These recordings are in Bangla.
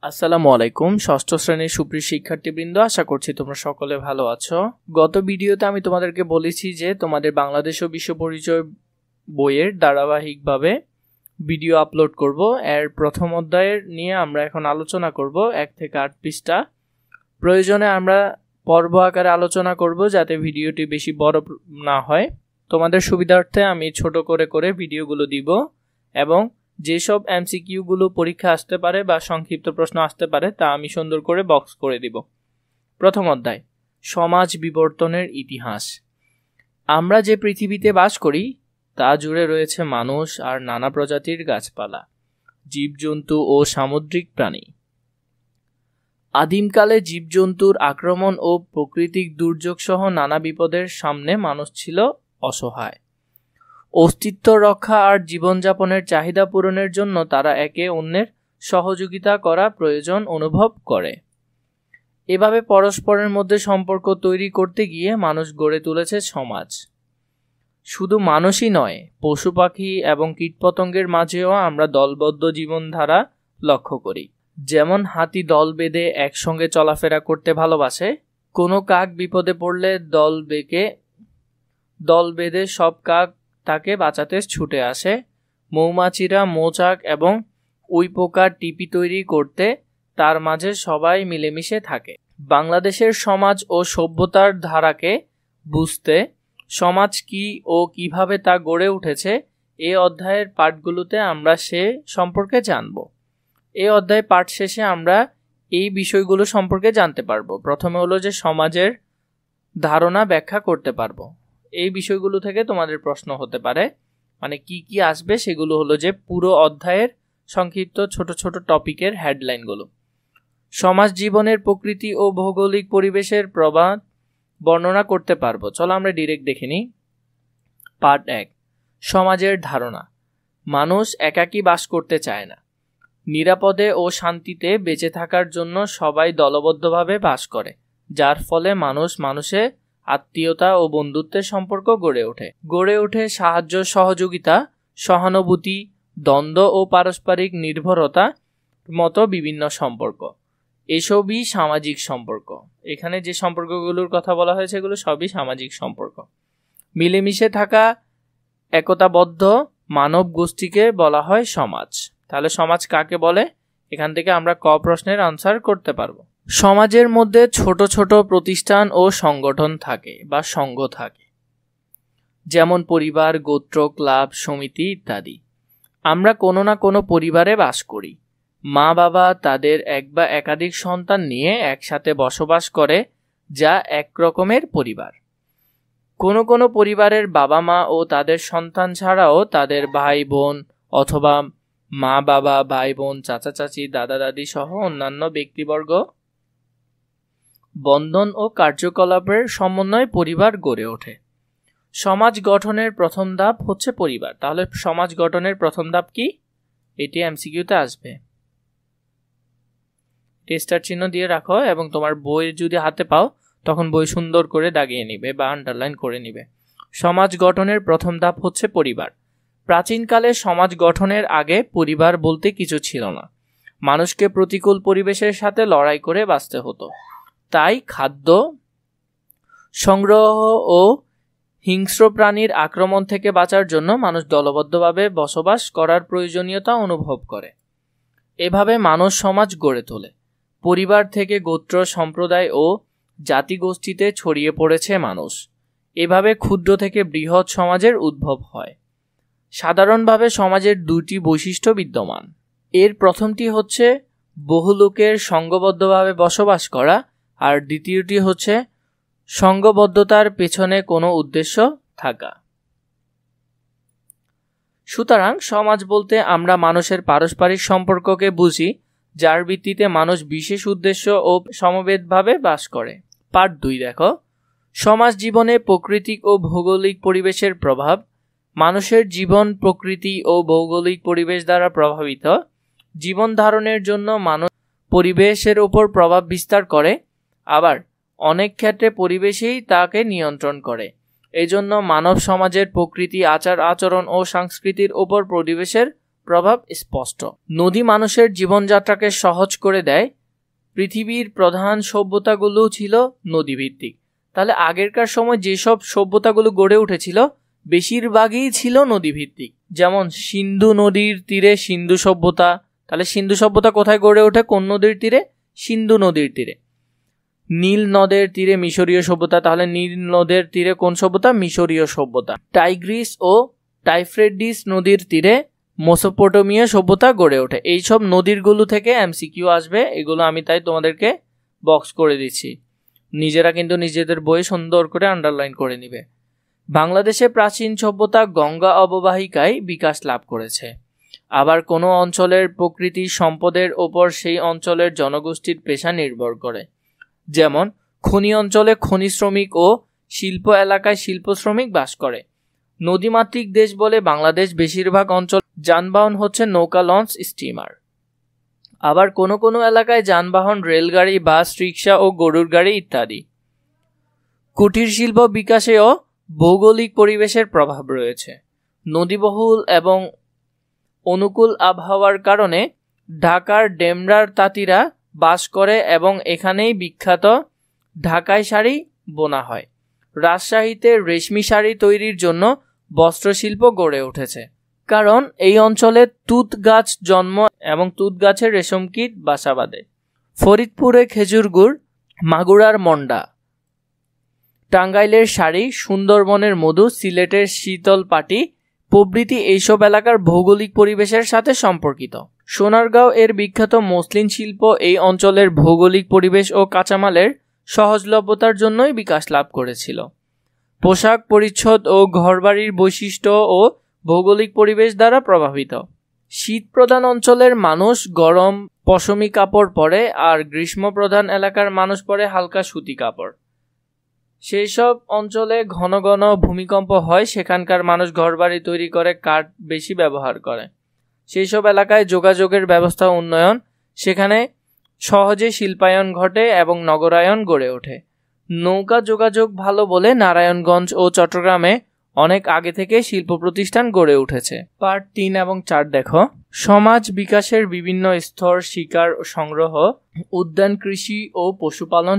আসসালামু আলাইকুম। ষষ্ঠ শ্রেণীর সুপ্রিয় শিক্ষার্থীবৃন্দ, আশা করছি তোমরা সকলে ভালো আছো। গত ভিডিওতে আমি তোমাদেরকে বলেছি যে তোমাদের বাংলাদেশ ও বিশ্ব পরিচয় বইয়ের ধারাবাহিকভাবে ভিডিও আপলোড করব। এর প্রথম অধ্যায়ের নিয়ে আমরা এখন আলোচনা করব 1 থেকে 8 পৃষ্ঠা। প্রয়োজনে আমরা পর্ব আকারে আলোচনা করব যাতে ভিডিওটি বেশি বড় না হয়। তোমাদের সুবিধার্থে আমি ছোট করে করে ভিডিওগুলো দিব এবং যেসব এমসিকিউগুলো পরীক্ষা আসতে পারে বা সংক্ষিপ্ত প্রশ্ন আসতে পারে তা আমি সুন্দর করে বক্স করে দিব। প্রথম অধ্যায়, সমাজ বিবর্তনের ইতিহাস। আমরা যে পৃথিবীতে বাস করি তা জুড়ে রয়েছে মানুষ আর নানা প্রজাতির গাছপালা, জীবজন্তু ও সামুদ্রিক প্রাণী। আদিমকালে জীবজন্তুর আক্রমণ ও প্রাকৃতিক দুর্যোগ সহ নানা বিপদের সামনে মানুষ ছিল অসহায়। অস্তিত্ব রক্ষা আর জীবনযাপনের চাহিদা পূরণের জন্য তারা একে অন্যের সহযোগিতা করা প্রয়োজন অনুভব করে। এভাবে পরস্পরের মধ্যে সম্পর্ক তৈরি করতে গিয়ে মানুষ গড়ে তুলেছে সমাজ। শুধু মানুষই নয়, পশু পাখি এবং কীটপতঙ্গের মাঝেও আমরা দলবদ্ধ জীবনধারা লক্ষ্য করি। যেমন হাতি দল বেঁধে একসঙ্গে চলাফেরা করতে ভালোবাসে, কোনো কাক বিপদে পড়লে দল বেঁধে সব কাক তাকে বাঁচাতে ছুটে আসে। মৌমাছিরা মৌচাক এবং উইপোকার টিপি তৈরি করতে তার মাঝে সবাই মিলেমিশে থাকে। বাংলাদেশের সমাজ ও সভ্যতার ধারাকে বুঝতে সমাজ কি ও কিভাবে তা গড়ে উঠেছে এই অধ্যায়ের পাঠগুলোতে আমরা সে সম্পর্কে জানব। এই অধ্যায় পাঠ শেষে আমরা এই বিষয়গুলো সম্পর্কে জানতে পারবো। প্রথমে হলো যে সমাজের ধারণা ব্যাখ্যা করতে পারবো। এই বিষয়গুলো থেকে তোমাদের প্রশ্ন হতে পারে, মানে কি কি আসবে সেগুলো হলো যে পুরো অধ্যায়ের সংক্ষিপ্ত ছোট ছোট টপিকের হেডলাইনগুলো। সমাজ জীবনের প্রকৃতি ও ভৌগোলিক পরিবেশের প্রভাব বর্ণনা করতে পারবো। চলো আমরা ডিরেক্ট দেখে নিই। পার্ট 1, সমাজের ধারণা। মানুষ একাকী বাস করতে চায় না। নিরাপদে ও শান্তিতে বেঁচে থাকার জন্য সবাই দলবদ্ধভাবে বাস করে, যার ফলে মানুষে আত্মীয়তা ও বন্ধুত্বের সম্পর্ক গড়ে ওঠে সাহায্য সহযোগিতা, সহানুভূতি, দ্বন্দ্ব ও পারস্পরিক নির্ভরতা মতো বিভিন্ন সম্পর্ক। এসবই সামাজিক সম্পর্ক। এখানে যে সম্পর্কগুলোর কথা বলা হয়েছে এগুলো সবই সামাজিক সম্পর্ক। মিলেমিশে থাকা একতাবদ্ধ মানব গোষ্ঠীকে বলা হয় সমাজ। তাহলে সমাজ কাকে বলে? এখান থেকে আমরা ক প্রশ্নের আনসার করতে পারবো। সমাজের মধ্যে ছোট ছোট প্রতিষ্ঠান ও সংগঠন থাকে বা সংঘ থাকে, যেমন পরিবার, গোত্র, ক্লাব, সমিতি ইত্যাদি। আমরা কোনো না কোনো পরিবারে বাস করি। মা বাবা তাদের এক বা একাধিক সন্তান নিয়ে একসাথে বসবাস করে, যা এক রকমের পরিবার। কোনো কোনো পরিবারের বাবা মা ও তাদের সন্তান ছাড়াও তাদের ভাই বোন অথবা মা বাবা, ভাই বোন, চাচা চাচি, দাদা দাদি সহ অন্যান্য ব্যক্তিবর্গ বন্ধন ও কার্যকলাপের সমন্বয়ে পরিবার গড়ে ওঠে। সমাজ গঠনের প্রথম ধাপ হচ্ছে পরিবার। তাহলে সমাজ গঠনের প্রথম ধাপ কি? এটি এমসিকিউতে আসবে। টেস্টার চিহ্ন দিয়ে রাখো এবং তোমার বই যদি হাতে পাও তখন বই সুন্দর করে দাগিয়ে নিবে বা আন্ডারলাইন করে নিবে। সমাজ গঠনের প্রথম ধাপ হচ্ছে পরিবার। প্রাচীনকালে সমাজ গঠনের আগে পরিবার বলতে কিছু ছিল না। মানুষকে প্রতিকূল পরিবেশের সাথে লড়াই করে বাঁচতে হতো। তাই খাদ্য সংগ্রহ ও হিংস্র প্রাণীর আক্রমণ থেকে বাঁচার জন্য মানুষ দলবদ্ধভাবে বসবাস করার প্রয়োজনীয়তা অনুভব করে। এভাবে মানুষ সমাজ গড়ে তোলে। পরিবার থেকে গোত্র, সম্প্রদায় ও জাতিগোষ্ঠীতে ছড়িয়ে পড়েছে মানুষ। এভাবে ক্ষুদ্র থেকে বৃহৎ সমাজের উদ্ভব হয়। সাধারণভাবে সমাজের দুটি বৈশিষ্ট্য বিদ্যমান। এর প্রথমটি হচ্ছে বহু লোকের সংঘবদ্ধভাবে বসবাস করা, আর দ্বিতীয়টি হচ্ছে সংঘবদ্ধতার পেছনে কোনো উদ্দেশ্য থাকা। সুতরাং সমাজ বলতে আমরা মানুষের পারস্পরিক সম্পর্ককে বুঝি, যার ভিত্তিতে মানুষ বিশেষ উদ্দেশ্য ও সমবেতভাবে বাস করে। পার্ট 2 দেখো, সমাজ জীবনে প্রাকৃতিক ও ভৌগোলিক পরিবেশের প্রভাব। মানুষের জীবন প্রকৃতি ও ভৌগোলিক পরিবেশ দ্বারা প্রভাবিত। জীবন ধারণের জন্য মানুষ পরিবেশের উপর প্রভাব বিস্তার করে, আবার অনেক ক্ষেত্রে পরিবেশই তাকে নিয়ন্ত্রণ করে। এজন্য মানব সমাজের প্রকৃতি, আচার আচরণ ও সংস্কৃতির উপর পরিবেশের প্রভাব স্পষ্ট। নদী মানুষের জীবনযাত্রাকে সহজ করে দেয়। পৃথিবীর প্রধান সভ্যতাগুলো ছিল নদীভিত্তিক। তাহলে আগেরকার সময় যেসব সভ্যতাগুলো গড়ে উঠেছিল বেশিরভাগই ছিল নদীভিত্তিক। যেমন সিন্ধু নদীর তীরে সিন্ধু সভ্যতা। তাহলে সিন্ধু সভ্যতা কোথায় গড়ে ওঠে? কোন নদীর তীরে? সিন্ধু নদীর তীরে। নীল নদের তীরে মিশরীয় সভ্যতা। তাহলে নীল নদের তীরে কোন সভ্যতা? মিশরীয় সভ্যতা। টাইগ্রিস ও টাইফ্রেডিস নদীর তীরে মেসোপটেমীয় সভ্যতা গড়ে ওঠে। এইসব নদীরগুলো থেকে এমসিকিউ আসবে, এগুলো আমি তাই তোমাদেরকে বক্স করে দিচ্ছি। নিজেরা কিন্তু নিজেদের বইয়ে সুন্দর করে আন্ডারলাইন করে নিবে। বাংলাদেশে প্রাচীন সভ্যতা গঙ্গা অববাহিকায় বিকাশ লাভ করেছে। আবার কোনো অঞ্চলের প্রকৃতি সম্পদের ওপর সেই অঞ্চলের জনগোষ্ঠীর পেশা নির্ভর করে। যেমন খনি অঞ্চলে খনি শ্রমিক ও শিল্প এলাকায় শিল্প শ্রমিক বাস করে। নদীমাতৃক দেশ বলে বাংলাদেশ বেশিরভাগ অঞ্চল যানবাহন হচ্ছে নৌকা, লঞ্চ, স্টিমার। আবার কোনো কোনো এলাকায় যানবাহন রেলগাড়ি, বাস, রিক্সা ও গরুর গাড়ি ইত্যাদি। কুটির শিল্প বিকাশেও ভৌগোলিক পরিবেশের প্রভাব রয়েছে। নদীবহুল এবং অনুকূল আবহাওয়ার কারণে ঢাকার ডেমরার তাঁতিরা বাস করে এবং এখানেই বিখ্যাত ঢাকাই শাড়ি বোনা হয়। রাজশাহীতে রেশমি শাড়ি তৈরির জন্য বস্ত্রশিল্প গড়ে উঠেছে, কারণ এই অঞ্চলে তুঁত গাছ জন্ম এবং তুঁত গাছের রেশম কীট বাসা বাঁধে। ফরিদপুরে খেজুর গুড়, মাগুরার মন্ডা, টাঙ্গাইলের শাড়ি, সুন্দরবনের মধু, সিলেটের শীতল পাটি প্রভৃতি এইসব এলাকার ভৌগোলিক পরিবেশের সাথে সম্পর্কিত। সোনারগাঁও এর বিখ্যাত মসলিন শিল্প এই অঞ্চলের ভৌগোলিক পরিবেশ ও কাঁচামালের সহজলভ্যতার জন্যই বিকাশ লাভ করেছিল। পোশাক পরিচ্ছদ ও ঘরবাড়ির বৈশিষ্ট্য ও ভৌগোলিক পরিবেশ দ্বারা প্রভাবিত। শীতপ্রধান অঞ্চলের মানুষ গরম পশমি কাপড় পরে, আর গ্রীষ্মপ্রধান এলাকার মানুষ পরে হালকা সুতি কাপড়। সেই সব অঞ্চলে ঘন ঘন ভূমিকম্প হয়, সেখানকার মানুষ ঘরবাড়ি তৈরি করে কাঠ বেশি ব্যবহার করে। সেই সব এলাকায় যোগাযোগের ব্যবস্থা উন্নয়ন, সেখানে সহজে শিল্পায়ন ঘটে এবং নগরায়ন গড়ে ওঠে। নৌকা যোগাযোগ ভালো বলে নারায়ণগঞ্জ ও চট্টগ্রামে অনেক আগে থেকে শিল্প প্রতিষ্ঠান গড়ে উঠেছে। পার্ট 3 এবং 4 দেখো। সমাজ বিকাশের বিভিন্ন স্তর, শিকার ও সংগ্রহ, উদ্যান কৃষি ও পশুপালন।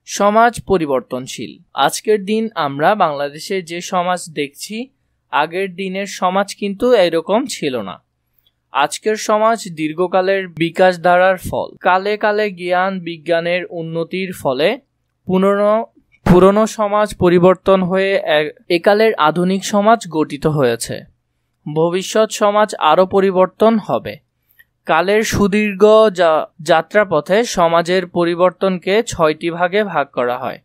সমাজ পরিবর্তনশীল। আজকের দিন আমরা বাংলাদেশে যে সমাজ দেখছি, আগের দিনের সমাজ কিন্তু এরকম ছিল না। আজকের সমাজ দীর্ঘকালের বিকাশ ধারার ফল। কালে কালে জ্ঞান বিজ্ঞানের উন্নতির ফলে পুরনো সমাজ পরিবর্তন হয়ে একালের আধুনিক সমাজ গঠিত হয়েছে। ভবিষ্যৎ সমাজ আরও পরিবর্তন হবে। কালের সুদীর্ঘ যাত্রাপথে সমাজের পরিবর্তনকে 6টি ভাগে ভাগ করা হয়।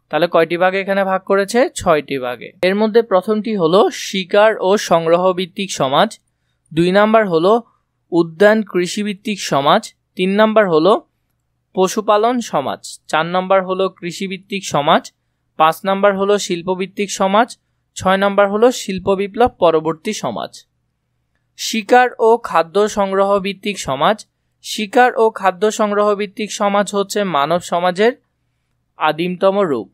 তাহলে কয়টি ভাগে এখানে ভাগ করেছে? 6টি ভাগে। এর মধ্যে প্রথমটি হলো শিকার ও সংগ্রহ ভিত্তিক সমাজ, 2 নাম্বার হলো উদ্যান কৃষিভিত্তিক সমাজ, 3 নাম্বার হলো পশুপালন সমাজ, 4 নাম্বার হলো কৃষিভিত্তিক সমাজ, 5 নাম্বার হলো শিল্পভিত্তিক সমাজ, 6 নাম্বার হলো শিল্প বিপ্লব পরবর্তী সমাজ। শিকার ও খাদ্য সংগ্রহ ভিত্তিক সমাজ। শিকার ও খাদ্য সংগ্রহ ভিত্তিক সমাজ হচ্ছে মানব সমাজের আদিমতম রূপ।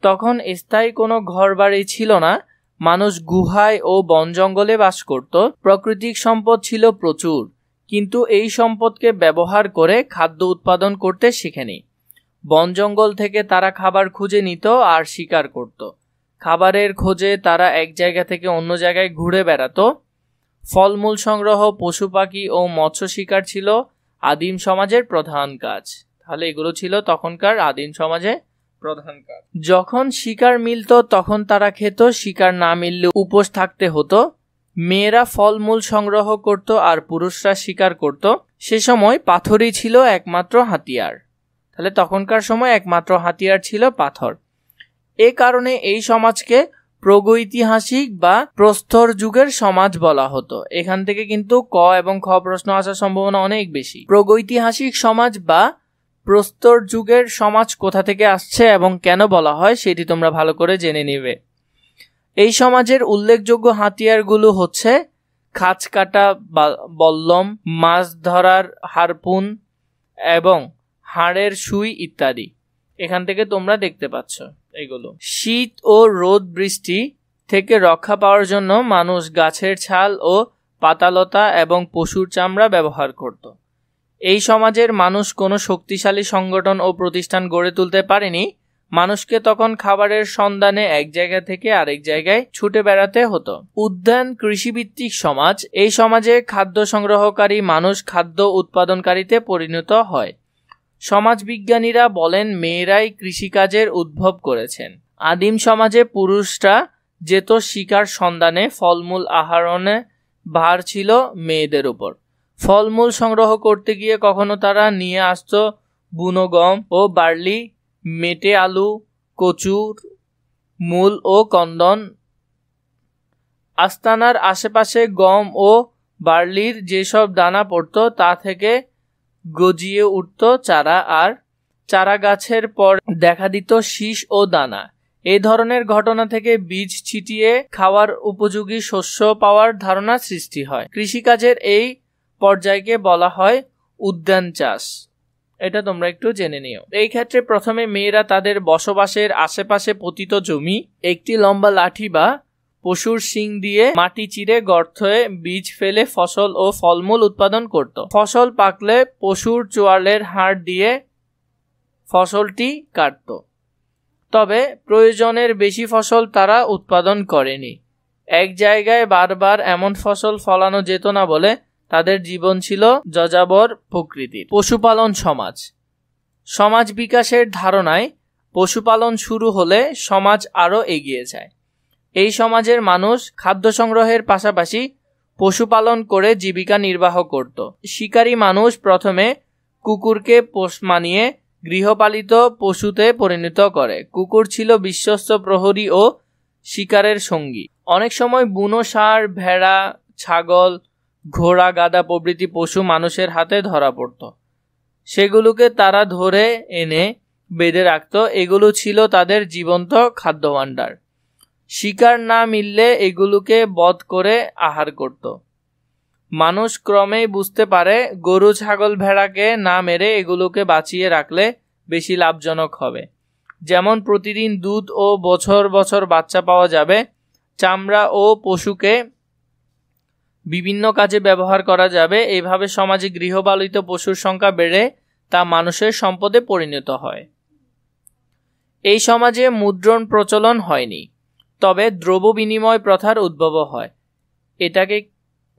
তখন স্থায়ী কোনো ঘরবাড়ি ছিল না, মানুষ গুহায় ও বন জঙ্গলে বাস করত। প্রাকৃতিক সম্পদ ছিল প্রচুর, কিন্তু এই সম্পদকে ব্যবহার করে খাদ্য উৎপাদন করতে শেখেনি। বন জঙ্গল থেকে তারা খাবার খুঁজে নিত আর শিকার করত। খাবারের খোঁজে তারা এক জায়গা থেকে অন্য জায়গায় ঘুরে বেড়াতো। ফলমূল সংগ্রহ, পশু পাখি ও মৎস্য শিকার ছিল আদিম সমাজের প্রধান কাজ। তাহলে এগুলো ছিল তখনকার আদিম সমাজে প্রধান কাজ। যখন শিকার মিলত তখন তারা খেত, শিকার না মিললে উপোস থাকতে হতো। মেয়েরা ফলমূল সংগ্রহ করত আর পুরুষরা শিকার করত। সে সময় পাথরই ছিল একমাত্র হাতিয়ার। তাহলে তখনকার সময় একমাত্র হাতিয়ার ছিল পাথর। এ কারণে এই সমাজকে প্রাগৈতিহাসিক বা প্রস্তর যুগের সমাজ বলা হতো। এখান থেকে কিন্তু ক এবং খ প্রশ্ন আসার সম্ভাবনা অনেক বেশি। প্রাগৈতিহাসিক সমাজ বা প্রস্তর যুগের সমাজ কোথা থেকে আসছে এবং কেন বলা হয় সেটি তোমরা ভালো করে জেনে নিবে। এই সমাজের উল্লেখযোগ্য হাতিয়ারগুলো হচ্ছে খাঁচ কাটা বল্লম, মাছ ধরার হারপুন এবং হাড়ের সুই ইত্যাদি। এখান থেকে তোমরা দেখতে পাচ্ছ এগুলো। শীত ও রোদ বৃষ্টি থেকে রক্ষা পাওয়ার জন্য মানুষ গাছের ছাল ও পাতালতা এবং পশুর চামড়া ব্যবহার করত। এই সমাজের মানুষ কোনো শক্তিশালী সংগঠন ও প্রতিষ্ঠান গড়ে তুলতে পারেনি। মানুষকে তখন খাবারের সন্ধানে এক জায়গা থেকে আরেক জায়গায় ছুটে বেড়াতে হতো। উদ্যান কৃষিভিত্তিক সমাজ। এই সমাজে খাদ্য সংগ্রহকারী মানুষ খাদ্য উৎপাদনকারীতে পরিণত হয়। সমাজবিজ্ঞানীরা বলেন মেয়েরাই কৃষিকাজের উদ্ভব করেছেন। আদিম সমাজে পুরুষরা যেত শিকার সন্ধানে, ফলমূল আহরণে ভার ছিল মেয়েদের উপর। ফলমূল সংগ্রহ করতে গিয়ে কখনো তারা নিয়ে আসত বুনো গম ও বার্লি, মেটে আলু, কচুর মূল ও কন্দন। আস্তানার আশেপাশে গম ও বার্লির যেসব দানা পড়ত তা থেকে গজিয়ে উঠত চারা, আর চারা গাছের পর দেখা দিত শীষ ও দানা। এই ধরনের ঘটনা থেকে বীজ ছিটিয়ে খাওয়ার উপযোগী শস্য পাওয়ার ধারণা সৃষ্টি হয়। কৃষিকাজের এই পর্যায়কে বলা হয় উদ্যান চাষ। এটা তোমরা একটু জেনে নিও। এই ক্ষেত্রে প্রথমে মেয়েরা তাদের বসবাসের আশেপাশে পতিত জমি একটি লম্বা লাঠি বা পশুর শিং দিয়ে মাটি চিরে গর্তে বীজ ফেলে ফসল ও ফলমূল উৎপাদন করত। ফসল পাকলে পশুর চোয়ালের হাড় দিয়ে ফসলটি কাটত। তবে প্রয়োজনের বেশি ফসল তারা উৎপাদন করেনি। এক জায়গায় বারবার এমন ফসল ফলানো যেত না বলে তাদের জীবন ছিল যাযাবর প্রকৃতির। পশুপালন সমাজ। সমাজ বিকাশের ধারণায় পশুপালন শুরু হলে সমাজ আরও এগিয়ে যায়। এই সমাজের মানুষ খাদ্য সংগ্রহের পাশাপাশি পশুপালন করে জীবিকা নির্বাহ করত। শিকারী মানুষ প্রথমে কুকুরকে পোষ মানিয়ে গৃহপালিত পশুতে পরিণত করে। কুকুর ছিল বিশ্বস্ত প্রহরী ও শিকারের সঙ্গী। অনেক সময় বুনো ষাঁড়, ভেড়া, ছাগল, ঘোড়া, গাধা প্রভৃতি পশু মানুষের হাতে ধরা পড়ত। সেগুলোকে তারা ধরে এনে বেঁধে রাখত। এগুলো ছিল তাদের জীবন্ত খাদ্যভাণ্ডার। শিকার না মিললে এগুলোকে বধ করে আহার করত। মানুষ ক্রমেই বুঝতে পারে গরু, ছাগল, ভেড়াকে না মেরে এগুলোকে বাঁচিয়ে রাখলে বেশি লাভজনক হবে। যেমন প্রতিদিন দুধ ও বছর বছর বাচ্চা পাওয়া যাবে। চামড়া ও পশুকে বিভিন্ন কাজে ব্যবহার করা যাবে। এইভাবে সমাজে গৃহপালিত পশুর সংখ্যা বেড়ে তা মানুষের সম্পদে পরিণত হয়। এই সমাজে মুদ্রণ প্রচলন হয়নি, তবে দ্রব্য বিনিময় প্রথার উদ্ভব হয়। এটাকে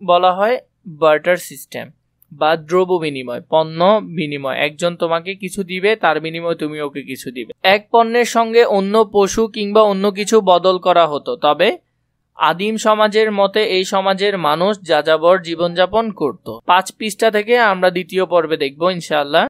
বলা হয় বার্টার সিস্টেম বা দ্রব্য বিনিময়, পণ্য বিনিময়। একজন তোমাকে কিছু দিবে, তার বিনিময়ে তুমি ওকে কিছু দিবে। এক পণ্যের সঙ্গে অন্য পশু কিংবা অন্য কিছু বদল করা হতো। তবে আদিম সমাজের মতে এই সমাজের মানুষ যাযাবর জীবনযাপন করত। 5 পৃষ্ঠা থেকে আমরা দ্বিতীয় পর্বে দেখব ইনশাআল্লাহ।